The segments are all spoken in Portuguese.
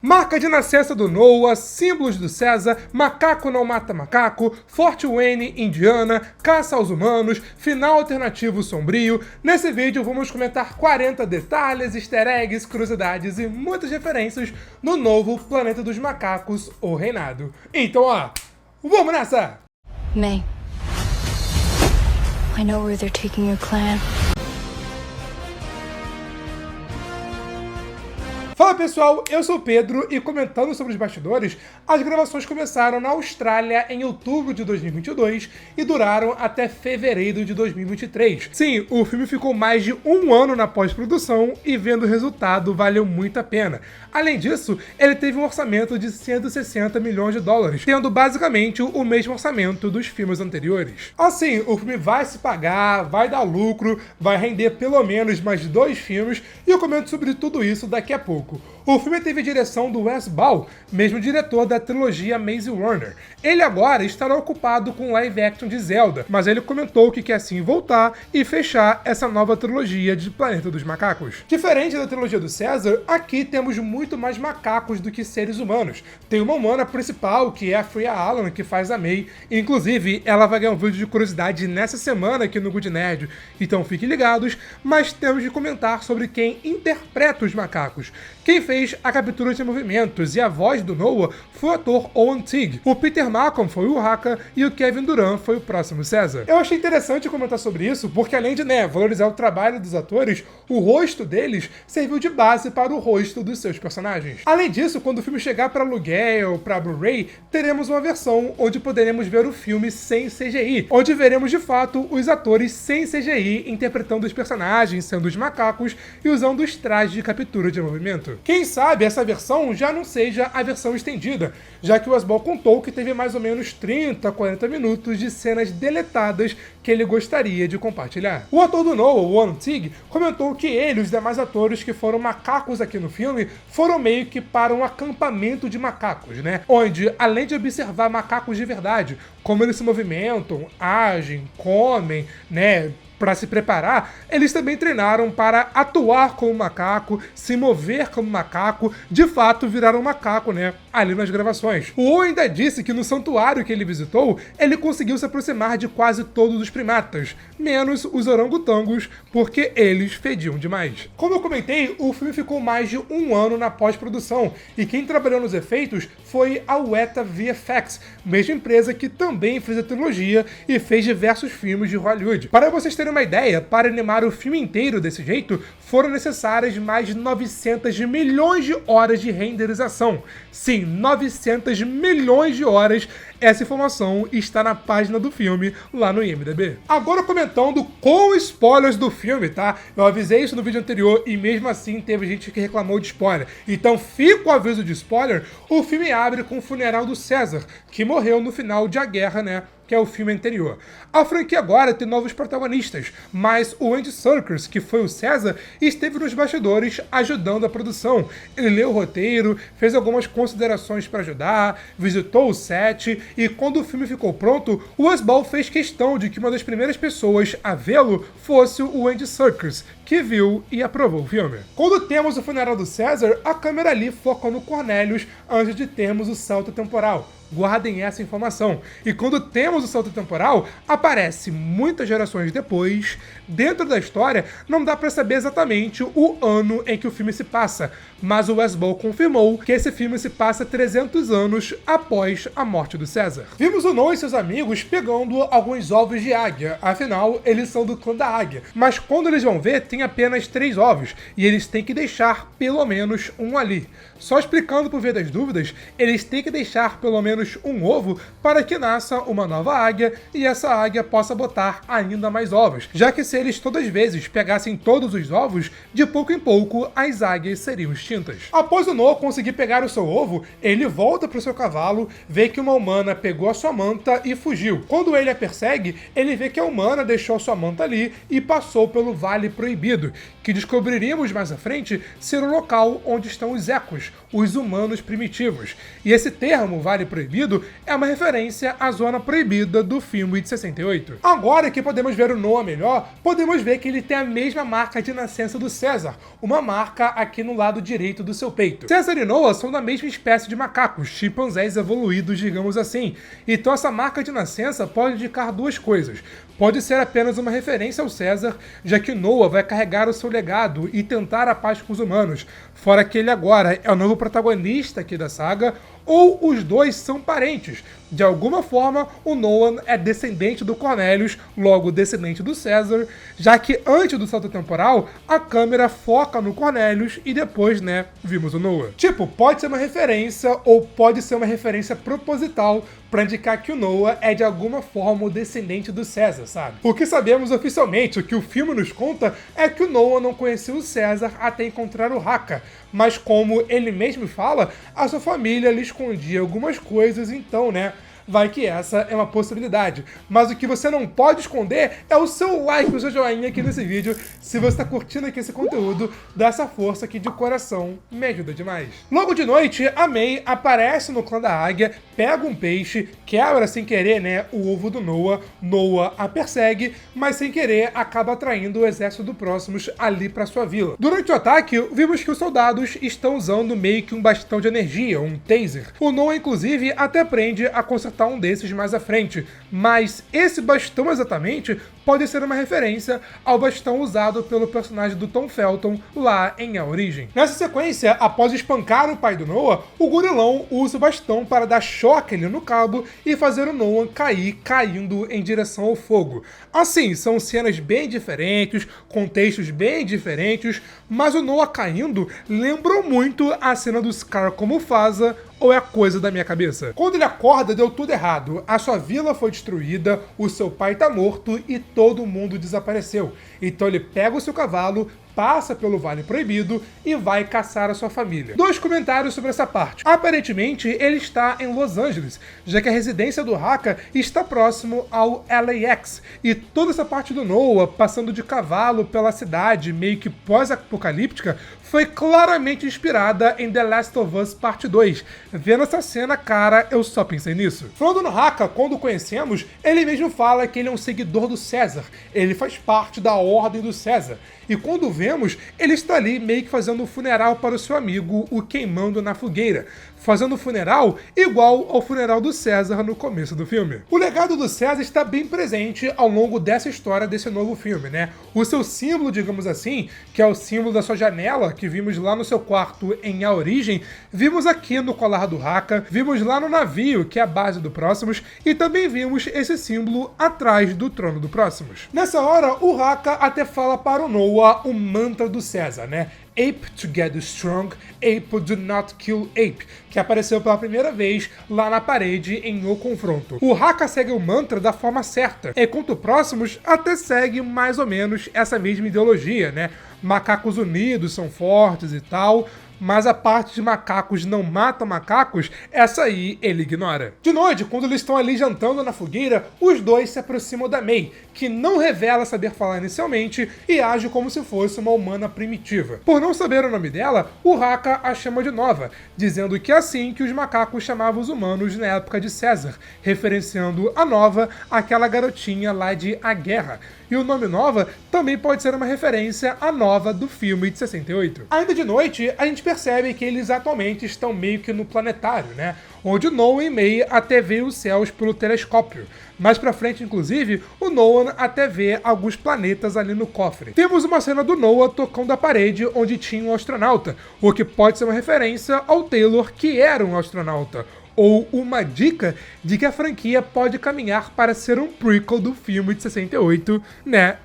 Marca de nascença do Noah, símbolos do César, macaco não mata macaco, Fort Wayne, Indiana, caça aos humanos, final alternativo sombrio. Nesse vídeo vamos comentar 40 detalhes, easter eggs, curiosidades e muitas referências no novo Planeta dos Macacos, o Reinado. Então ó, vamos nessa! May, I know where they're taking your clan. Fala pessoal, eu sou o Pedro e comentando sobre os bastidores, as gravações começaram na Austrália em outubro de 2022 e duraram até fevereiro de 2023. Sim, o filme ficou mais de um ano na pós-produção e vendo o resultado valeu muito a pena. Além disso, ele teve um orçamento de 160 milhões de dólares, tendo basicamente o mesmo orçamento dos filmes anteriores. Assim, o filme vai se pagar, vai dar lucro, vai render pelo menos mais 2 filmes e eu comento sobre tudo isso daqui a pouco. O filme teve direção do Wes Ball, mesmo diretor da trilogia Maze Runner. Ele agora estará ocupado com live action de Zelda, mas ele comentou que quer sim voltar e fechar essa nova trilogia de Planeta dos Macacos. Diferente da trilogia do César, aqui temos muito mais macacos do que seres humanos. Tem uma humana principal, que é a Freya Allan, que faz a May. Inclusive, ela vai ganhar um vídeo de curiosidade nessa semana aqui no Good Nerd, então fiquem ligados, mas temos de comentar sobre quem interpreta os macacos. Quem fez a captura de movimentos e a voz do Noah foi o ator Owen Teague. O Peter Malcolm foi o Haka e o Kevin Durant foi o próximo César. Eu achei interessante comentar sobre isso, porque além de valorizar o trabalho dos atores, o rosto deles serviu de base para o rosto dos seus personagens. Além disso, quando o filme chegar para aluguel, para Blu-ray, teremos uma versão onde poderemos ver o filme sem CGI, onde veremos de fato os atores sem CGI interpretando os personagens, sendo os macacos e usando os trajes de captura de movimento. Quem sabe essa versão já não seja a versão estendida, já que o Wes Ball contou que teve mais ou menos 30 a 40 minutos de cenas deletadas que ele gostaria de compartilhar. O ator do Noah, o Owen Teague, comentou que ele e os demais atores que foram macacos aqui no filme foram meio que para um acampamento de macacos, onde, além de observar macacos de verdade, como eles se movimentam, agem, comem, para se preparar, eles também treinaram para atuar como macaco, se mover como macaco, de fato virar um macaco, ali nas gravações. O Owen ainda disse que no santuário que ele visitou, ele conseguiu se aproximar de quase todos os primatas, menos os orangotangos, porque eles fediam demais. Como eu comentei, o filme ficou mais de um ano na pós-produção, e quem trabalhou nos efeitos foi a Weta VFX, mesma empresa que também fez a trilogia e fez diversos filmes de Hollywood. Para vocês terem uma ideia, para animar o filme inteiro desse jeito, foram necessárias mais de 900 milhões de horas de renderização. Sim, 900 milhões de horas. Essa informação está na página do filme, lá no IMDb. Agora comentando com spoilers do filme, tá? Eu avisei isso no vídeo anterior e mesmo assim teve gente que reclamou de spoiler. Então fica o aviso de spoiler, o filme abre com o funeral do César, que morreu no final de A Guerra, que é o filme anterior. A franquia agora tem novos protagonistas, mas o Andy Serkis, que foi o César, esteve nos bastidores ajudando a produção. Ele leu o roteiro, fez algumas considerações para ajudar, visitou o set, e quando o filme ficou pronto, o Wes Ball fez questão de que uma das primeiras pessoas a vê-lo fosse o Andy Serkis, que viu e aprovou o filme. Quando temos o funeral do César, a câmera ali foca no Cornelius antes de termos o salto temporal. Guardem essa informação. E quando temos o salto temporal, aparece muitas gerações depois. Dentro da história, não dá para saber exatamente o ano em que o filme se passa, mas o Wes Ball confirmou que esse filme se passa 300 anos após a morte do César. Vimos o Noah e seus amigos pegando alguns ovos de águia, afinal, eles são do clã da águia. Mas quando eles vão ver, tem apenas 3 ovos, e eles têm que deixar pelo menos um ali. Só explicando por via das dúvidas, eles têm que deixar pelo menos um ovo para que nasça uma nova águia e essa águia possa botar ainda mais ovos, já que se eles todas as vezes pegassem todos os ovos, de pouco em pouco as águias seriam extintas. Após o Noah conseguir pegar o seu ovo, ele volta para o seu cavalo, vê que uma humana pegou a sua manta e fugiu. Quando ele a persegue, ele vê que a humana deixou sua manta ali e passou pelo Vale Proibido, que descobriríamos mais à frente ser o local onde estão os ecos, os humanos primitivos. E esse termo, Vale Proibido, é uma referência à zona proibida destruída do filme de 68. Agora que podemos ver o Noah melhor, podemos ver que ele tem a mesma marca de nascença do César, uma marca aqui no lado direito do seu peito. César e Noah são da mesma espécie de macacos, chimpanzés evoluídos, digamos assim. Então essa marca de nascença pode indicar duas coisas. Pode ser apenas uma referência ao César, já que Noah vai carregar o seu legado e tentar a paz com os humanos, fora que ele agora é o novo protagonista aqui da saga, ou os dois são parentes. De alguma forma, o Noah é descendente do Cornelius, logo descendente do César, já que antes do salto temporal, a câmera foca no Cornelius e depois, vimos o Noah. Tipo, pode ser uma referência ou pode ser uma referência proposital para indicar que o Noah é de alguma forma o descendente do César, sabe? O que sabemos oficialmente, o que o filme nos conta, é que o Noah não conheceu o César até encontrar o Haka, mas como ele mesmo fala, a sua família lhe escondia algumas coisas, então, vai que essa é uma possibilidade. Mas o que você não pode esconder é o seu like, o seu joinha aqui nesse vídeo. Se você está curtindo aqui esse conteúdo, dá essa força aqui de coração, me ajuda demais. Logo de noite, a May aparece no clã da águia, pega um peixe, quebra sem querer, o ovo do Noah. Noah a persegue, mas sem querer acaba atraindo o exército do Próximos ali para sua vila. Durante o ataque, vimos que os soldados estão usando meio que um bastão de energia, um taser. O Noah, inclusive, até aprende a consertar um desses mais à frente, mas esse bastão exatamente pode ser uma referência ao bastão usado pelo personagem do Tom Felton lá em A Origem. Nessa sequência, após espancar o pai do Noah, o gorilão usa o bastão para dar choque ali no cabo e fazer o Noah cair, caindo em direção ao fogo. Assim, são cenas bem diferentes, contextos bem diferentes, mas o Noah caindo lembrou muito a cena do Scar como Mufasa, ou é coisa da minha cabeça? Quando ele acorda, deu tudo errado. A sua vila foi destruída, o seu pai tá morto e todo mundo desapareceu. Então ele pega o seu cavalo, passa pelo Vale Proibido e vai caçar a sua família. Dois comentários sobre essa parte. Aparentemente, ele está em Los Angeles, já que a residência do Haka está próximo ao LAX. E toda essa parte do Noah, passando de cavalo pela cidade, meio que pós-apocalíptica, foi claramente inspirada em The Last of Us Parte 2. Vendo essa cena, cara, eu só pensei nisso. Falando no Haka, quando o conhecemos, ele mesmo fala que ele é um seguidor do César. Ele faz parte da Ordem do César. E quando vemos, ele está ali meio que fazendo um funeral para o seu amigo, o queimando na fogueira. Fazendo um funeral igual ao funeral do César no começo do filme. O legado do César está bem presente ao longo dessa história desse novo filme, O seu símbolo, digamos assim, que é o símbolo da sua janela, que vimos lá no seu quarto em A Origem, vimos aqui no colar do Haka, vimos lá no navio, que é a base do Próximos, e também vimos esse símbolo atrás do trono do Próximos. Nessa hora, o Haka até fala para o Noah o mantra do César, Ape together strong, ape do not kill ape, que apareceu pela primeira vez lá na parede em O Confronto. O Haka segue o mantra da forma certa, enquanto Próximos até segue mais ou menos essa mesma ideologia, Macacos unidos são fortes e tal, mas a parte de macacos não matam macacos, essa aí ele ignora. De noite, quando eles estão ali jantando na fogueira, os dois se aproximam da May, que não revela saber falar inicialmente e age como se fosse uma humana primitiva. Por não saber o nome dela, o Haka a chama de Nova, dizendo que é assim que os macacos chamavam os humanos na época de César, referenciando a Nova, aquela garotinha lá de A Guerra. E o nome Nova também pode ser uma referência à Nova do filme de 68. Ainda de noite, a gente percebe que eles atualmente estão meio que no planetário, onde Noah e May até vê os céus pelo telescópio. Mais pra frente, inclusive, o Noah até vê alguns planetas ali no cofre. Temos uma cena do Noah tocando a parede onde tinha um astronauta, o que pode ser uma referência ao Taylor, que era um astronauta. Ou uma dica de que a franquia pode caminhar para ser um prequel do filme de 68,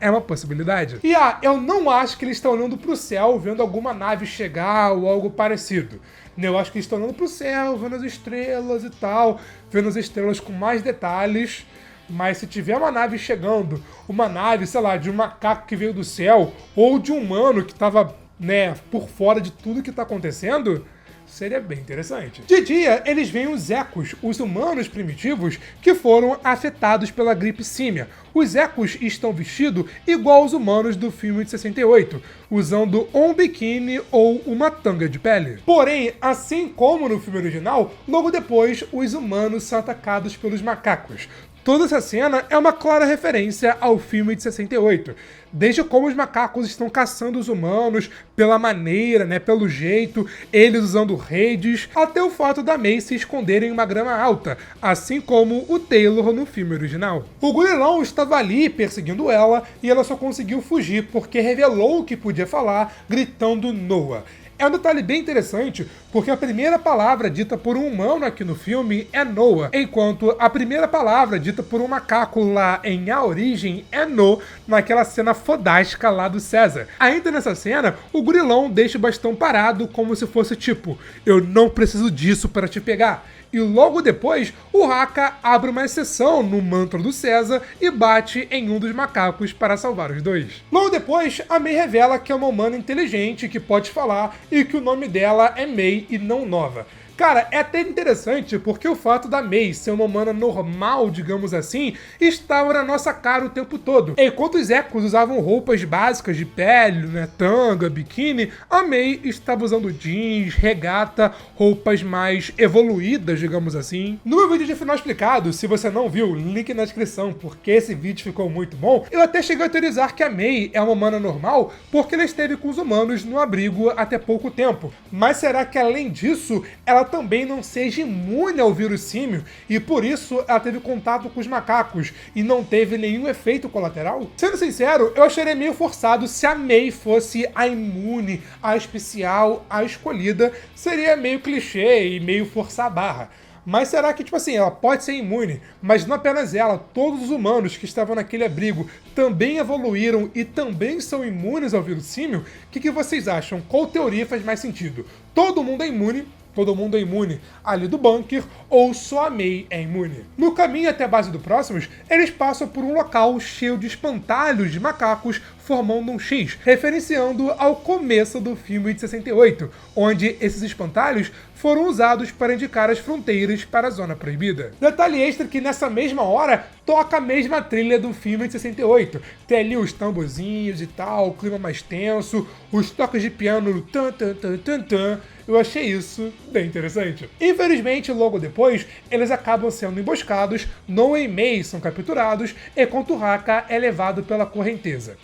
É uma possibilidade. E eu não acho que eles estão olhando pro céu, vendo alguma nave chegar ou algo parecido. Eu acho que eles estão olhando pro céu, vendo as estrelas e tal, vendo as estrelas com mais detalhes. Mas se tiver uma nave chegando, uma nave, sei lá, de um macaco que veio do céu, ou de um humano que tava, por fora de tudo que tá acontecendo, seria bem interessante. De dia, eles veem os Ecos, os humanos primitivos que foram afetados pela gripe símia. Os Ecos estão vestidos igual aos humanos do filme de 68, usando um biquíni ou uma tanga de pele. Porém, assim como no filme original, logo depois, os humanos são atacados pelos macacos. Toda essa cena é uma clara referência ao filme de 68, desde como os macacos estão caçando os humanos, pela maneira, né, pelo jeito, eles usando redes, até o fato da May se esconder em uma grama alta, assim como o Taylor no filme original. O gorilão estava ali perseguindo ela e ela só conseguiu fugir porque revelou o que podia falar, gritando Noah. É um detalhe bem interessante, porque a primeira palavra dita por um humano aqui no filme é Noah, enquanto a primeira palavra dita por um macaco lá em A Origem é No, naquela cena fodástica lá do César. Ainda nessa cena, o gorilão deixa o bastão parado como se fosse tipo, eu não preciso disso para te pegar. E logo depois, o Haka abre uma exceção no manto do César e bate em um dos macacos para salvar os dois. Logo depois, a May revela que é uma humana inteligente que pode falar e que o nome dela é May e não Nova. Cara, é até interessante porque o fato da May ser uma humana normal, digamos assim, estava na nossa cara o tempo todo. Enquanto os Ecos usavam roupas básicas de pele, né, tanga, biquíni, a May estava usando jeans, regata, roupas mais evoluídas, digamos assim. No meu vídeo de final explicado, se você não viu, link na descrição, porque esse vídeo ficou muito bom, eu até cheguei a teorizar que a May é uma humana normal porque ela esteve com os humanos no abrigo até pouco tempo. Mas será que além disso, ela também não seja imune ao vírus símio e por isso ela teve contato com os macacos e não teve nenhum efeito colateral? Sendo sincero, eu acharia meio forçado se a May fosse a imune, a especial, a escolhida. Seria meio clichê e meio forçar a barra. Mas será que, tipo assim, ela pode ser imune, mas não apenas ela, todos os humanos que estavam naquele abrigo também evoluíram e também são imunes ao vírus símio? O que vocês acham? Qual teoria faz mais sentido? Todo mundo é imune ali do bunker, ou só a May é imune? No caminho até a base do Próximos, eles passam por um local cheio de espantalhos de macacos formando um X, referenciando ao começo do filme de 68, onde esses espantalhos foram usados para indicar as fronteiras para a Zona Proibida. Detalhe extra que nessa mesma hora toca a mesma trilha do filme de 68. Tem ali os tamborzinhos e tal, o clima mais tenso, os toques de piano tan tan tan tan tan. Eu achei isso bem interessante. Infelizmente, logo depois, eles acabam sendo emboscados, Noah e May são capturados, enquanto Haka é levado pela correnteza.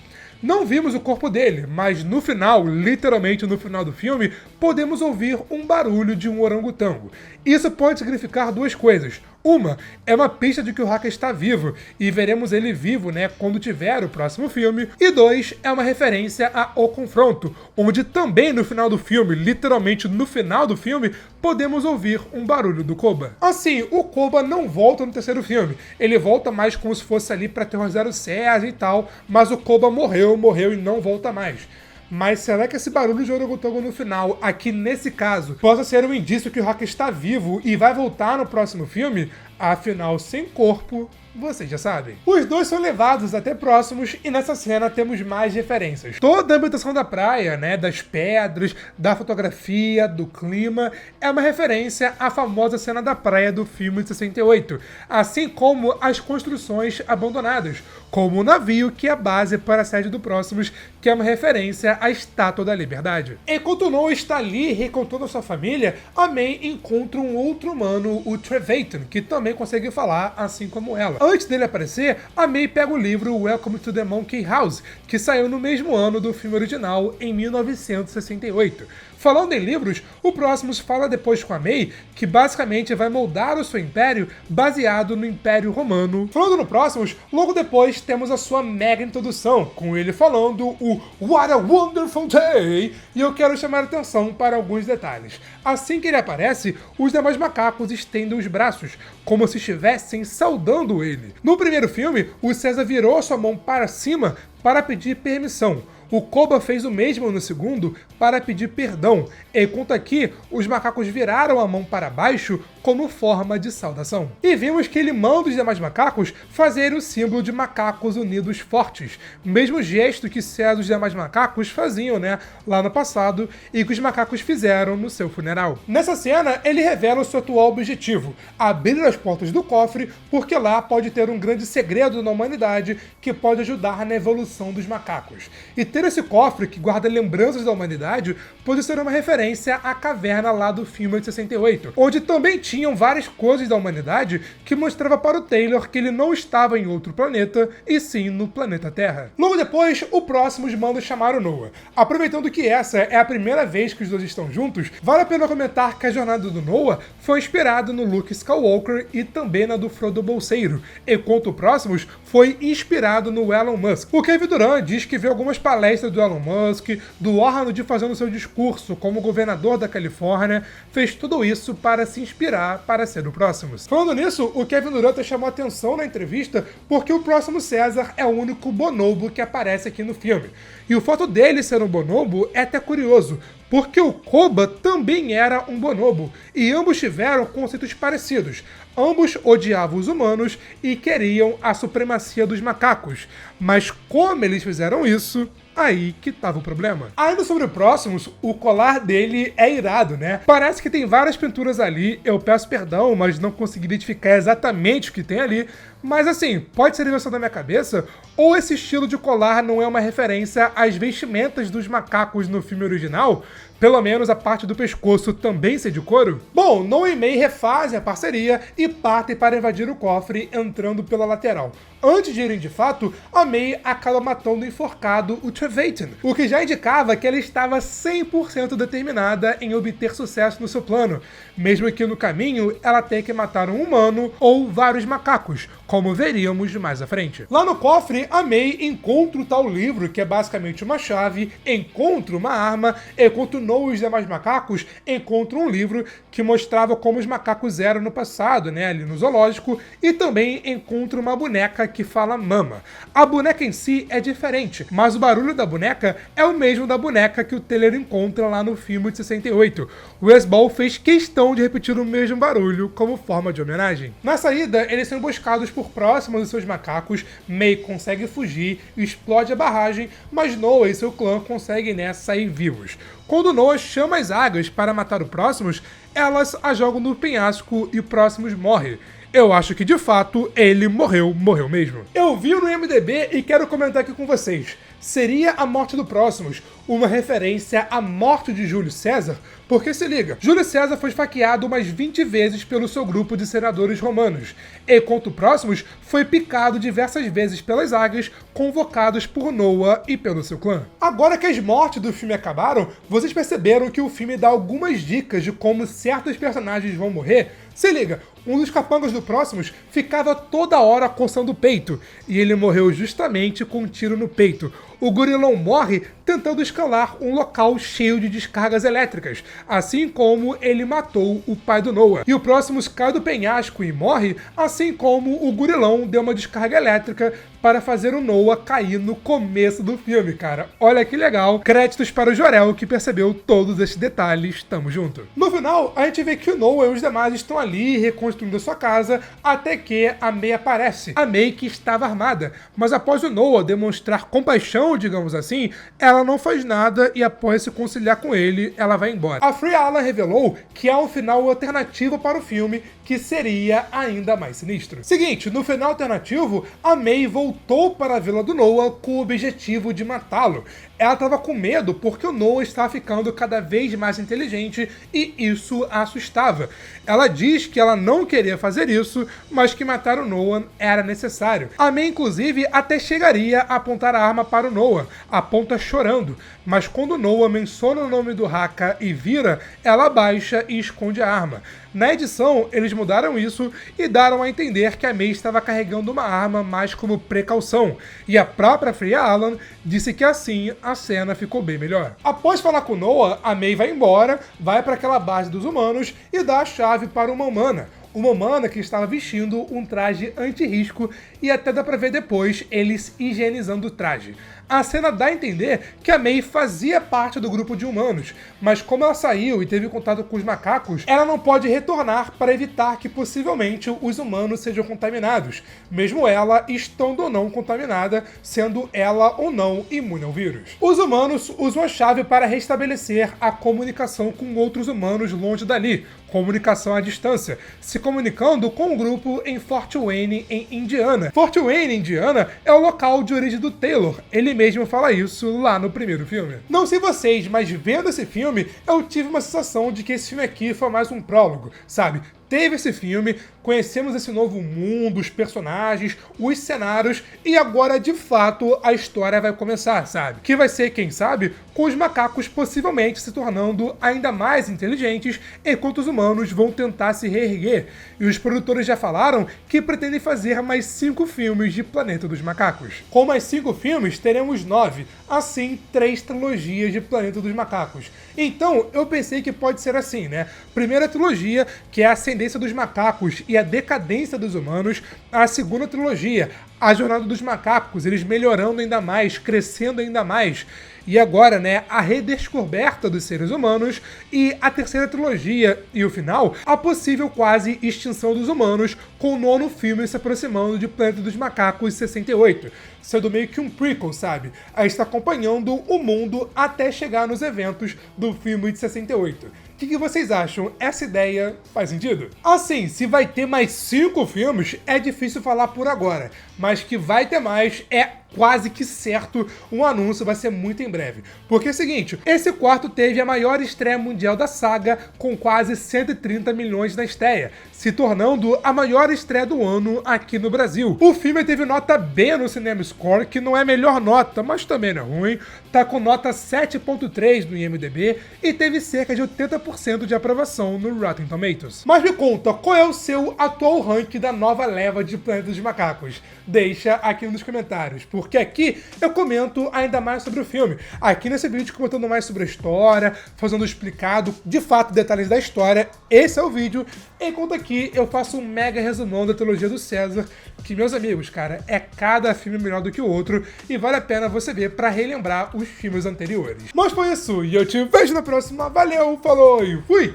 Não vimos o corpo dele, mas no final, literalmente no final do filme, podemos ouvir um barulho de um orangotango. Isso pode significar duas coisas. Uma, é uma pista de que o Haka está vivo, e veremos ele vivo, né, quando tiver o próximo filme. E dois, é uma referência a O Confronto, onde também no final do filme, literalmente no final do filme, podemos ouvir um barulho do Koba. Assim, o Koba não volta no terceiro filme, ele volta mais como se fosse ali pra aterrorizar o César e tal, mas o Koba morreu e não volta mais. Mas será que esse barulho de orangotango no final, aqui nesse caso, possa ser um indício que o Haka está vivo e vai voltar no próximo filme? Afinal, sem corpo, vocês já sabem. Os dois são levados até Próximos e nessa cena temos mais referências. Toda a ambientação da praia, né, das pedras, da fotografia, do clima, é uma referência à famosa cena da praia do filme de 68, assim como as construções abandonadas, como o navio que é a base para a sede do Próximos, que é uma referência à Estátua da Liberdade. Enquanto Noah está ali recontando a sua família, a May encontra um outro humano, o Trevathan, que também consegue falar assim como ela. Antes dele aparecer, a May pega o livro Welcome to the Monkey House, que saiu no mesmo ano do filme original, em 1968. Falando em livros, o Próximos fala depois com a May que basicamente vai moldar o seu império baseado no Império Romano. Falando no Próximos, logo depois temos a sua mega introdução, com ele falando o What a Wonderful Day! E eu quero chamar a atenção para alguns detalhes. Assim que ele aparece, os demais macacos estendem os braços, como se estivessem saudando ele. No primeiro filme, o César virou sua mão para cima para pedir permissão. O Koba fez o mesmo no segundo para pedir perdão, enquanto aqui os macacos viraram a mão para baixo como forma de saudação. E vimos que ele manda os demais macacos fazerem o símbolo de macacos unidos fortes, mesmo gesto que César e os demais macacos faziam, né, lá no passado, e que os macacos fizeram no seu funeral. Nessa cena, ele revela o seu atual objetivo, abrir as portas do cofre, porque lá pode ter um grande segredo na humanidade que pode ajudar na evolução dos macacos. E ter ter esse cofre que guarda lembranças da humanidade pode ser uma referência à caverna lá do filme de 68, onde também tinham várias coisas da humanidade que mostrava para o Taylor que ele não estava em outro planeta, e sim no planeta Terra. Logo depois, o Próximos manda chamar o Noah. Aproveitando que essa é a primeira vez que os dois estão juntos, vale a pena comentar que a jornada do Noah foi inspirada no Luke Skywalker e também na do Frodo Bolseiro, enquanto o Próximos foi inspirado no Elon Musk. O Kevin Durant diz que vê algumas palestras do Elon Musk, do Arnold fazendo seu discurso como governador da Califórnia, fez tudo isso para se inspirar para ser o Próximos. Falando nisso, o Kevin Durant chamou atenção na entrevista porque o Próximo César é o único bonobo que aparece aqui no filme. E o fato dele ser um bonobo é até curioso, porque o Koba também era um bonobo, e ambos tiveram conceitos parecidos. Ambos odiavam os humanos e queriam a supremacia dos macacos. Mas como eles fizeram isso, aí que tava o problema. Ainda sobre o Próximos, o colar dele é irado, né? Parece que tem várias pinturas ali, eu peço perdão, mas não consegui identificar exatamente o que tem ali. Mas assim, pode ser invenção da minha cabeça, ou esse estilo de colar não é uma referência às vestimentas dos macacos no filme original, pelo menos a parte do pescoço também ser de couro? Bom, Noah e May refazem a parceria e partem para invadir o cofre, entrando pela lateral. Antes de irem de fato, a May acaba matando enforcado o Trevathan, o que já indicava que ela estava 100% determinada em obter sucesso no seu plano, mesmo que no caminho ela tenha que matar um humano ou vários macacos, como veríamos mais à frente. Lá no cofre, a May encontra o tal livro, que é basicamente uma chave, encontra uma arma, enquanto Noah e os demais macacos encontram um livro que mostrava como os macacos eram no passado, né, ali no zoológico, e também encontra uma boneca que fala mama. A boneca em si é diferente, mas o barulho da boneca é o mesmo da boneca que o Taylor encontra lá no filme de 68. O Wes Ball fez questão de repetir o mesmo barulho como forma de homenagem. Na saída, eles são emboscados por próximos dos seus macacos, May consegue fugir e explode a barragem, mas Noah e seu clã conseguem nessa sair vivos. Quando Noah chama as águias para matar o Próximos, elas a jogam no penhasco e o Próximos morre. Eu acho que, de fato, ele morreu mesmo. Eu vi no IMDb e quero comentar aqui com vocês. Seria a morte do Próximos uma referência à morte de Júlio César? Porque se liga, Júlio César foi esfaqueado umas 20 vezes pelo seu grupo de senadores romanos, enquanto o Próximos foi picado diversas vezes pelas águias convocados por Noah e pelo seu clã. Agora que as mortes do filme acabaram, vocês perceberam que o filme dá algumas dicas de como certos personagens vão morrer? Se liga, um dos capangas do Próximos ficava toda hora coçando o peito, e ele morreu justamente com um tiro no peito. O gorilão morre tentando escalar um local cheio de descargas elétricas, assim como ele matou o pai do Noah. E o Próximos cai do penhasco e morre, assim como o gorilão deu uma descarga elétrica para fazer o Noah cair no começo do filme, cara. Olha que legal. Créditos para o Jorel, que percebeu todos esses detalhes. Tamo junto. No final, a gente vê que o Noah e os demais estão ali reconstruindo a sua casa, até que a May aparece. A May que estava armada, mas após o Noah demonstrar compaixão, digamos assim, ela não faz nada e após se conciliar com ele, ela vai embora. A Free Alan revelou que há um final alternativo para o filme, que seria ainda mais sinistro. Seguinte, no final alternativo, a May voltou para a vila do Noah com o objetivo de matá-lo. Ela estava com medo porque o Noah estava ficando cada vez mais inteligente e isso a assustava. Ela diz que ela não queria fazer isso, mas que matar o Noah era necessário. A May, inclusive, até chegaria a apontar a arma para o Noah, aponta chorando, mas quando o Noah menciona o nome do Haka e vira, ela abaixa e esconde a arma. Na edição, eles mudaram isso e deram a entender que a May estava carregando uma arma mais como precaução, e a própria Freya Allan disse que assim a cena ficou bem melhor. Após falar com Noah, a May vai embora, vai para aquela base dos humanos e dá a chave para uma humana. Uma humana que estava vestindo um traje anti-risco e até dá pra ver depois eles higienizando o traje. A cena dá a entender que a May fazia parte do grupo de humanos, mas como ela saiu e teve contato com os macacos, ela não pode retornar para evitar que possivelmente os humanos sejam contaminados, mesmo ela estando ou não contaminada, sendo ela ou não imune ao vírus. Os humanos usam a chave para restabelecer a comunicação com outros humanos longe dali, comunicação à distância, se comunicando com um grupo em Fort Wayne, em Indiana. Fort Wayne, Indiana, é o local de origem do Taylor. Ele mesmo fala isso lá no primeiro filme. Não sei vocês, mas vendo esse filme, eu tive uma sensação de que esse filme aqui foi mais um prólogo, sabe? Teve esse filme, conhecemos esse novo mundo, os personagens, os cenários, e agora, de fato, a história vai começar, sabe? Que vai ser, quem sabe, com os macacos possivelmente se tornando ainda mais inteligentes, enquanto os humanos vão tentar se reerguer. E os produtores já falaram que pretendem fazer mais 5 filmes de Planeta dos Macacos. Com mais 5 filmes, teremos 9, assim, 3 trilogias de Planeta dos Macacos. Então, eu pensei que pode ser assim, né? Primeira trilogia, que é a ascendência dos macacos e a decadência dos humanos. A segunda trilogia, a jornada dos macacos, eles melhorando ainda mais, crescendo ainda mais. E agora, né, a redescoberta dos seres humanos. E a terceira trilogia e o final, a possível quase extinção dos humanos, com o 9º filme se aproximando de Planeta dos Macacos 68, sendo meio que um prequel, sabe? A gente está acompanhando o mundo até chegar nos eventos do filme de 68. O que vocês acham? Essa ideia faz sentido? Assim, se vai ter mais 5 filmes, é difícil falar por agora, mas que vai ter mais é quase que certo, um anúncio vai ser muito em breve. Porque é o seguinte, esse quarto teve a maior estreia mundial da saga, com quase 130 milhões na estreia, se tornando a maior estreia do ano aqui no Brasil. O filme teve nota B no CinemaScore, que não é a melhor nota, mas também não é ruim, tá com nota 7.3 no IMDb e teve cerca de 80% de aprovação no Rotten Tomatoes. Mas me conta, qual é o seu atual ranking da nova leva de Planeta dos Macacos? Deixa aqui nos comentários, porque aqui eu comento ainda mais sobre o filme. Aqui nesse vídeo comentando mais sobre a história, fazendo explicado de fato detalhes da história. Esse é o vídeo, enquanto aqui eu faço um mega resumão da trilogia do César, que, meus amigos, cara, é cada filme melhor do que o outro e vale a pena você ver pra relembrar os filmes anteriores. Mas foi isso, e eu te vejo na próxima. Valeu, falou e fui!